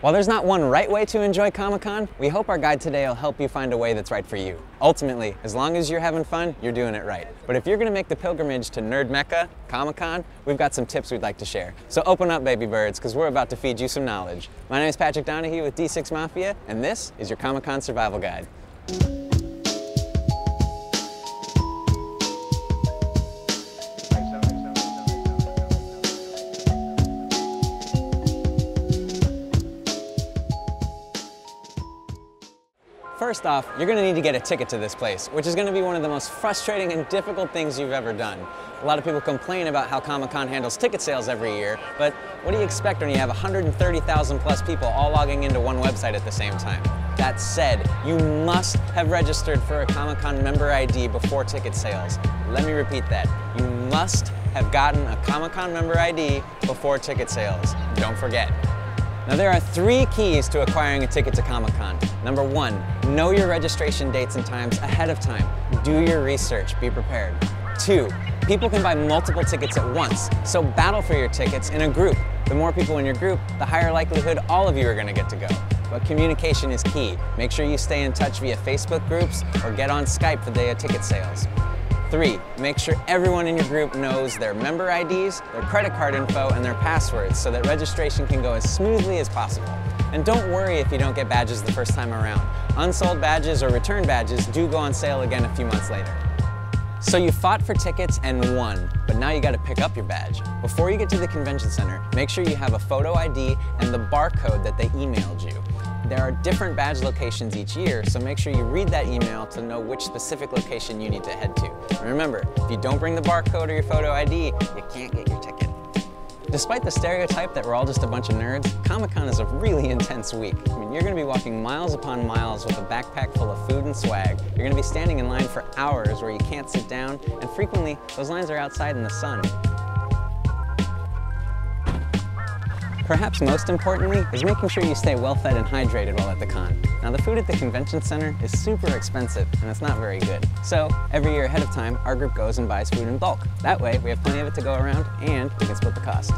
While there's not one right way to enjoy Comic-Con, we hope our guide today will help you find a way that's right for you. Ultimately, as long as you're having fun, you're doing it right. But if you're gonna make the pilgrimage to Nerd Mecca, Comic-Con, we've got some tips we'd like to share. So open up, baby birds, because we're about to feed you some knowledge. My name is Patrick Donahue with D6 Mafia, and this is your Comic-Con Survival Guide. First off, you're going to need to get a ticket to this place, which is going to be one of the most frustrating and difficult things you've ever done. A lot of people complain about how Comic-Con handles ticket sales every year, but what do you expect when you have 130,000 plus people all logging into one website at the same time? That said, you must have registered for a Comic-Con member ID before ticket sales. Let me repeat that. You must have gotten a Comic-Con member ID before ticket sales. Don't forget. Now there are 3 keys to acquiring a ticket to Comic-Con. Number 1, know your registration dates and times ahead of time. Do your research, be prepared. 2, people can buy multiple tickets at once, so battle for your tickets in a group. The more people in your group, the higher likelihood all of you are gonna get to go. But communication is key. Make sure you stay in touch via Facebook groups or get on Skype the day of ticket sales. 3, make sure everyone in your group knows their member IDs, their credit card info, and their passwords so that registration can go as smoothly as possible. And don't worry if you don't get badges the first time around. Unsold badges or return badges do go on sale again a few months later. So you fought for tickets and won, but now you gotta pick up your badge. Before you get to the convention center, make sure you have a photo ID and the barcode that they emailed you. There are different badge locations each year, so make sure you read that email to know which specific location you need to head to. And remember, if you don't bring the barcode or your photo ID, you can't get your ticket. Despite the stereotype that we're all just a bunch of nerds, Comic-Con is a really intense week. I mean, you're gonna be walking miles upon miles with a backpack full of food and swag. You're gonna be standing in line for hours where you can't sit down, and frequently, those lines are outside in the sun. Perhaps most importantly is making sure you stay well fed and hydrated while at the con. Now the food at the convention center is super expensive and it's not very good. So every year ahead of time, our group goes and buys food in bulk. That way we have plenty of it to go around and we can split the cost.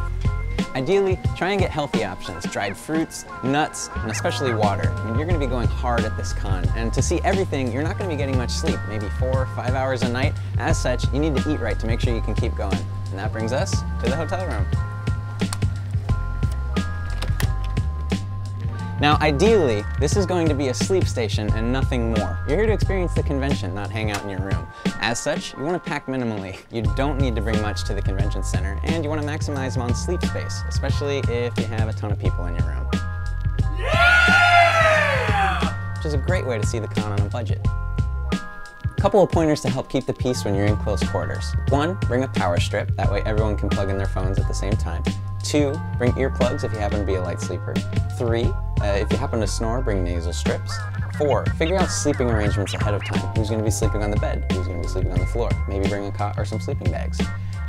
Ideally, try and get healthy options, dried fruits, nuts, and especially water. I mean, you're gonna be going hard at this con, and to see everything, you're not gonna be getting much sleep, maybe 4 or 5 hours a night. As such, you need to eat right to make sure you can keep going. And that brings us to the hotel room. Now, ideally, this is going to be a sleep station and nothing more. You're here to experience the convention, not hang out in your room. As such, you want to pack minimally. You don't need to bring much to the convention center, and you want to maximize on sleep space, especially if you have a ton of people in your room. Yeah! Which is a great way to see the con on a budget. A couple of pointers to help keep the peace when you're in close quarters. 1, bring a power strip, that way everyone can plug in their phones at the same time. 2, bring earplugs if you happen to be a light sleeper. 3, if you happen to snore, bring nasal strips. 4, figure out sleeping arrangements ahead of time. Who's going to be sleeping on the bed? Who's going to be sleeping on the floor? Maybe bring a cot or some sleeping bags.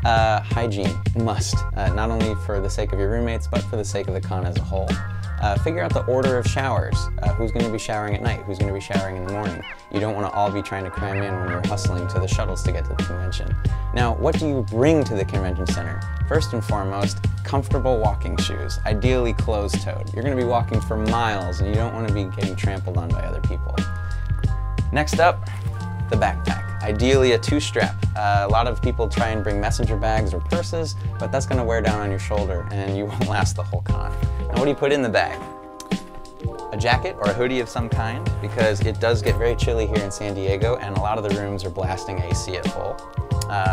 Hygiene, must, not only for the sake of your roommates, but for the sake of the con as a whole. Figure out the order of showers. Who's going to be showering at night? Who's going to be showering in the morning? You don't want to all be trying to cram in when you're hustling to the shuttles to get to the convention. Now, what do you bring to the convention center? First and foremost, comfortable walking shoes, ideally closed-toed. You're going to be walking for miles and you don't want to be getting trampled on by other people. Next up, the backpack. Ideally a 2-strap. A lot of people try and bring messenger bags or purses, but that's going to wear down on your shoulder and you won't last the whole con. Now what do you put in the bag? A jacket or a hoodie of some kind, because it does get very chilly here in San Diego and a lot of the rooms are blasting AC at full.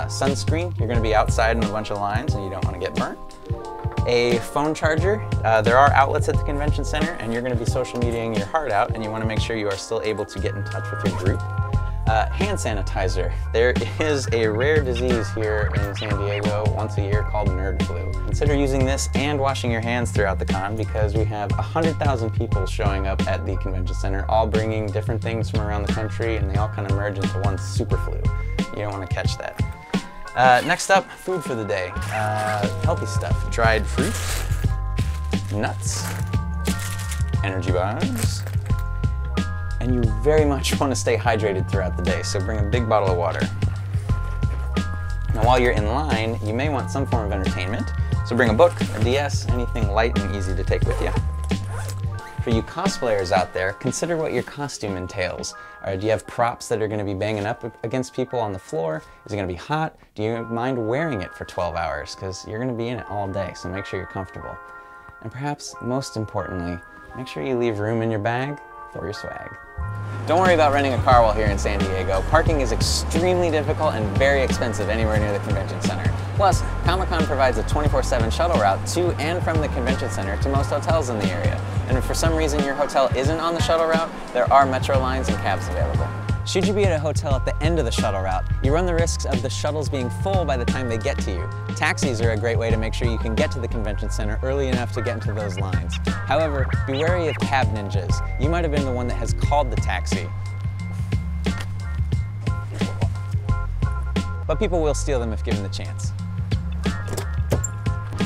Sunscreen, you're going to be outside in a bunch of lines and you don't want to get burnt. A phone charger. There are outlets at the convention center and you're going to be social mediaing your heart out and you want to make sure you are still able to get in touch with your group. Hand sanitizer. There is a rare disease here in San Diego once a year called nerd flu. Consider using this and washing your hands throughout the con because we have 100,000 people showing up at the convention center, all bringing different things from around the country and they all kind of merge into one super flu. You don't want to catch that. Next up, food for the day. Healthy stuff. Dried fruits, nuts, energy bars, and you very much want to stay hydrated throughout the day, so bring a big bottle of water. Now while you're in line, you may want some form of entertainment, so bring a book, a DS, anything light and easy to take with you. For you cosplayers out there, consider what your costume entails. Do you have props that are going to be banging up against people on the floor? Is it going to be hot? Do you mind wearing it for 12 hours? Because you're going to be in it all day, so make sure you're comfortable. And perhaps most importantly, make sure you leave room in your bag for your swag. Don't worry about renting a car while here in San Diego. Parking is extremely difficult and very expensive anywhere near the convention center. Plus, Comic-Con provides a 24/7 shuttle route to and from the convention center to most hotels in the area. And if for some reason your hotel isn't on the shuttle route, there are metro lines and cabs available. Should you be at a hotel at the end of the shuttle route, you run the risks of the shuttles being full by the time they get to you. Taxis are a great way to make sure you can get to the convention center early enough to get into those lines. However, be wary of cab ninjas. You might have been the one that has called the taxi. But people will steal them if given the chance.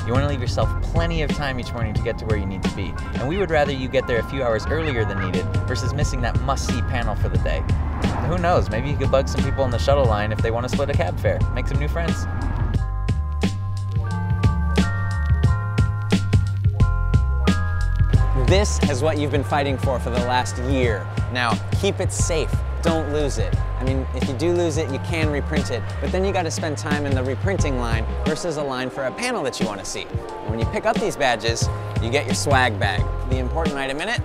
You want to leave yourself plenty of time each morning to get to where you need to be. And we would rather you get there a few hours earlier than needed versus missing that must-see panel for the day. Who knows, maybe you could bug some people in the shuttle line if they want to split a cab fare. Make some new friends. This is what you've been fighting for the last year. Now, keep it safe. Don't lose it. I mean, if you do lose it, you can reprint it, but then you got to spend time in the reprinting line versus a line for a panel that you want to see. And when you pick up these badges, you get your swag bag. The important item in it,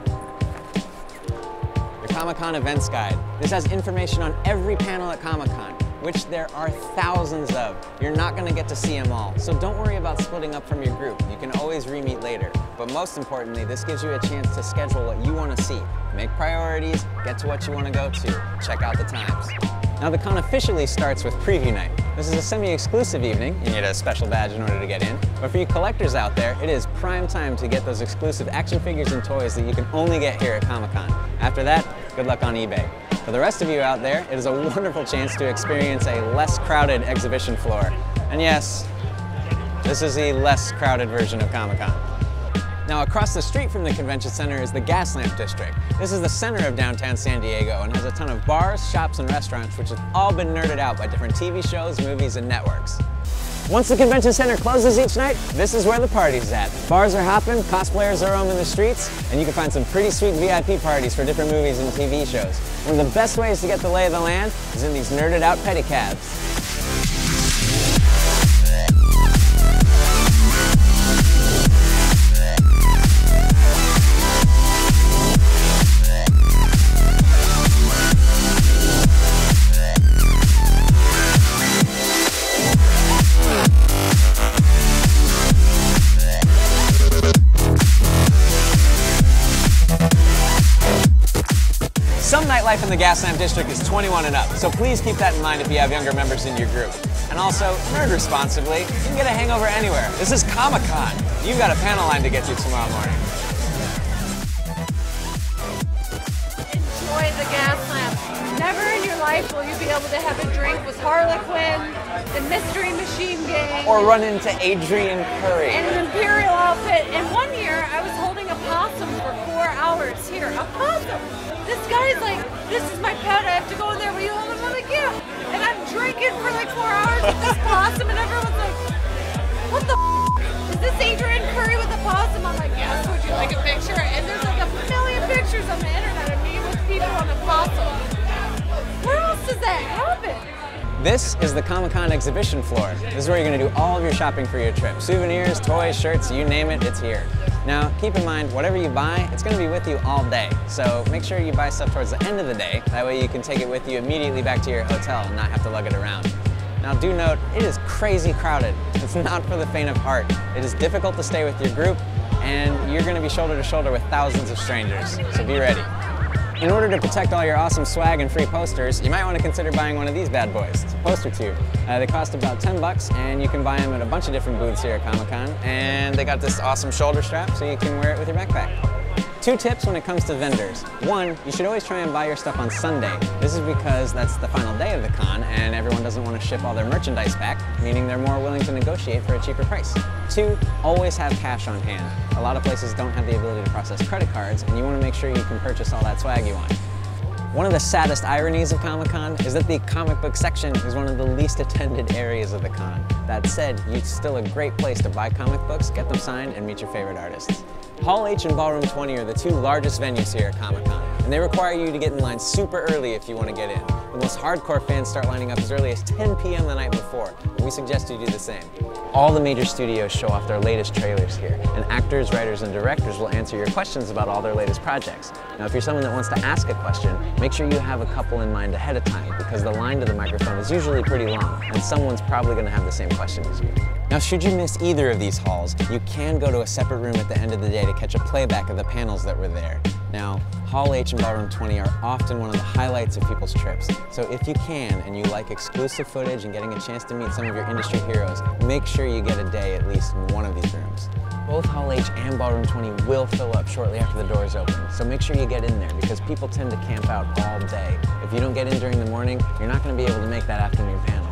your Comic-Con events guide. This has information on every panel at Comic-Con, which there are thousands of. You're not going to get to see them all, so don't worry about splitting up from your group. You can always re-meet later. But most importantly, this gives you a chance to schedule what you want to see. Make priorities, get to what you want to go to, check out the times. Now the con officially starts with preview night. This is a semi-exclusive evening, you need a special badge in order to get in, but for you collectors out there, it is prime time to get those exclusive action figures and toys that you can only get here at Comic-Con. After that, good luck on eBay. For the rest of you out there, it is a wonderful chance to experience a less crowded exhibition floor. And yes, this is a less crowded version of Comic-Con. Now across the street from the convention center is the Gaslamp district. This is the center of downtown San Diego and has a ton of bars, shops, and restaurants which have all been nerded out by different TV shows, movies, and networks. Once the convention center closes each night, this is where the party's at. Bars are hopping, cosplayers are roaming the streets, and you can find some pretty sweet VIP parties for different movies and TV shows. One of the best ways to get the lay of the land is in these nerded out pedicabs. Some Nightlife in the Gaslamp district is 21 and up, so please keep that in mind if you have younger members in your group. And also, nerd responsibly, you can get a hangover anywhere. This is Comic-Con. You've got a panel line to get to tomorrow morning. Enjoy the Gaslamp. Never in your life will you be able to have a drink with Harlequin, the Mystery Machine Gang, or run into Adrian Curry. and an Imperial outfit. And one year, I was holding a possum for 4 hours here. A possum! This guy's like, this is my pet, I have to go in there, will you hold him? I'm like, yeah. And I'm drinking for like 4 hours with this possum, and everyone's like, what the f***? Is this Adrian Curry with a possum? I'm like, yes, would you like a picture? And there's like a million pictures on the internet of me with people on a possum. Where else does that happen? This is the Comic-Con exhibition floor. This is where you're going to do all of your shopping for your trip. Souvenirs, toys, shirts, you name it, it's here. Now, keep in mind, whatever you buy, it's going to be with you all day. So make sure you buy stuff towards the end of the day. That way you can take it with you immediately back to your hotel and not have to lug it around. Now do note, it is crazy crowded. It's not for the faint of heart. It is difficult to stay with your group, and you're going to be shoulder to shoulder with thousands of strangers. So be ready. In order to protect all your awesome swag and free posters, you might want to consider buying one of these bad boys. It's a poster tube. They cost about 10 bucks, and you can buy them at a bunch of different booths here at Comic-Con. And they got this awesome shoulder strap, so you can wear it with your backpack. 2 tips when it comes to vendors. 1, you should always try and buy your stuff on Sunday. This is because that's the final day of the con, and everyone doesn't want to ship all their merchandise back, meaning they're more willing to negotiate for a cheaper price. 2, always have cash on hand. A lot of places don't have the ability to process credit cards, and you want to make sure you can purchase all that swag you want. One of the saddest ironies of Comic-Con is that the comic book section is one of the least attended areas of the con. That said, it's still a great place to buy comic books, get them signed, and meet your favorite artists. Hall H and Ballroom 20 are the two largest venues here at Comic-Con, and they require you to get in line super early if you want to get in. The most hardcore fans start lining up as early as 10 p.m. the night before, and we suggest you do the same. All the major studios show off their latest trailers here, and actors, writers, and directors will answer your questions about all their latest projects. Now, if you're someone that wants to ask a question, make sure you have a couple in mind ahead of time, because the line to the microphone is usually pretty long, and someone's probably going to have the same question as you. Now, should you miss either of these halls, you can go to a separate room at the end of the day to catch a playback of the panels that were there. Now, Hall H and Ballroom 20 are often one of the highlights of people's trips, so if you can and you like exclusive footage and getting a chance to meet some of your industry heroes, make sure you get a day at least in one of these rooms. Both Hall H and Ballroom 20 will fill up shortly after the doors open, so make sure you get in there because people tend to camp out all day. If you don't get in during the morning, you're not going to be able to make that afternoon panel.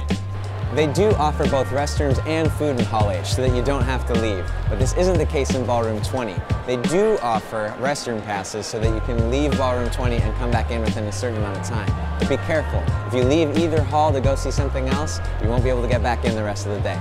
They do offer both restrooms and food in Hall H so that you don't have to leave, but this isn't the case in Ballroom 20. They do offer restroom passes so that you can leave Ballroom 20 and come back in within a certain amount of time. But be careful, if you leave either hall to go see something else, you won't be able to get back in the rest of the day.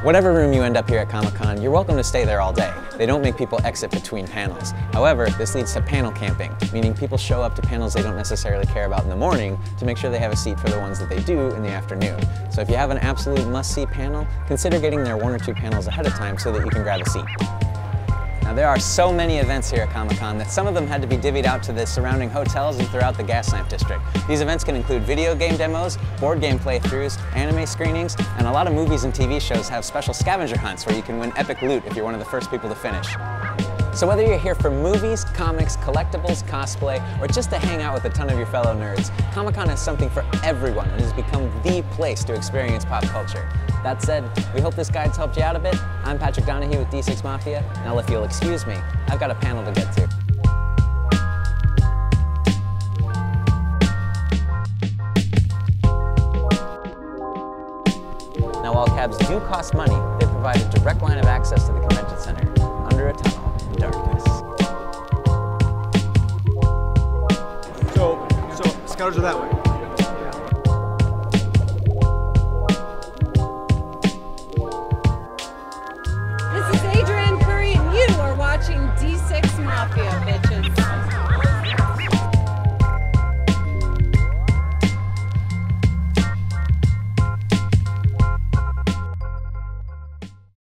Whatever room you end up here at Comic-Con, you're welcome to stay there all day. They don't make people exit between panels. However, this leads to panel camping, meaning people show up to panels they don't necessarily care about in the morning to make sure they have a seat for the ones that they do in the afternoon. So if you have an absolute must-see panel, consider getting there 1 or 2 panels ahead of time so that you can grab a seat. Now, there are so many events here at Comic-Con that some of them had to be divvied out to the surrounding hotels and throughout the Gaslamp district. These events can include video game demos, board game playthroughs, anime screenings, and a lot of movies and TV shows have special scavenger hunts where you can win epic loot if you're one of the first people to finish. So whether you're here for movies, comics, collectibles, cosplay, or just to hang out with a ton of your fellow nerds, Comic-Con has something for everyone and has become the place to experience pop culture. That said, we hope this guide's helped you out a bit. I'm Patrick Donahue with D6 Mafia. Now if you'll excuse me, I've got a panel to get to. Now while cabs do cost money, they provide a direct line of access to the convention center under a tunnel in darkness. So scouters are that way.